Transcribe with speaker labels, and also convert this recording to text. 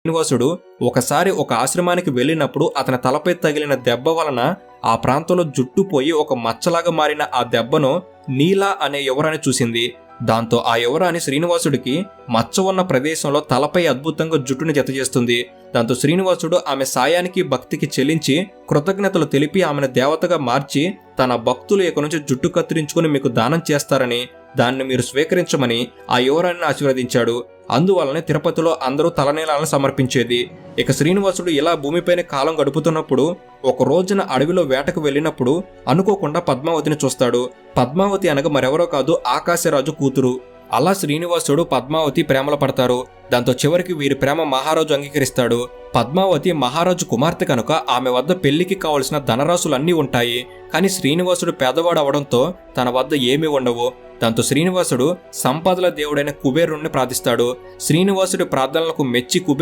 Speaker 1: శ్రీనివాసుడు ఒకసారి ఒక ఆశ్రమానికి వెళ్ళినప్పుడు అతని తలపై తగిలిన దెబ్బ వలన ఆ ప్రాంతంలో జుట్టు పోయి ఒక మచ్చలాగా మారిన ఆ దెబ్బను నీలా అనే యువరాణి చూసింది. దాంతో ఆ యువరాణి శ్రీనివాసుడికి మచ్చ ఉన్న ప్రదేశంలో తలపై అద్భుతంగా జుట్టుని జతచేస్తుంది. దాంతో శ్రీనివాసుడు ఆమె సాయానికి భక్తికి చెల్లించి కృతజ్ఞతలు తెలిపి ఆమెను దేవతగా మార్చి తన భక్తులు ఇక నుంచి జుట్టు కత్తిరించుకుని మీకు దానం చేస్తారని, దాన్ని మీరు స్వీకరించమని ఆ యువరాణిని ఆశీర్వదించాడు. అందువల్లనే తిరుపతిలో అందరూ తలనీలాలను సమర్పించేది. ఇక శ్రీనివాసుడు ఇలా భూమిపైన కాలం గడుపుతున్నప్పుడు ఒక రోజున అడవిలో వేటకు వెళ్ళినప్పుడు అనుకోకుండా పద్మావతిని చూస్తాడు. పద్మావతి అనగా మరెవరో కాదు, ఆకాశరాజు కూతురు. అలా శ్రీనివాసుడు పద్మావతి ప్రేమలో పడతారు. దాంతో చివరికి వీరి ప్రేమ మహారాజు అంగీకరిస్తాడు. పద్మావతి మహారాజు కుమార్తె కనుక ఆమె వద్ద పెళ్లికి కావలసిన ధనరాశులన్నీ ఉంటాయి. కానీ శ్రీనివాసుడు పేదవాడు అవడంతో తన వద్ద ఏమీ ఉండవు. దాంతో శ్రీనివాసుడు సంపదల దేవుడైన కుబేరుణ్ణి ప్రార్థిస్తాడు. శ్రీనివాసుడి ప్రార్థనలకు మెచ్చి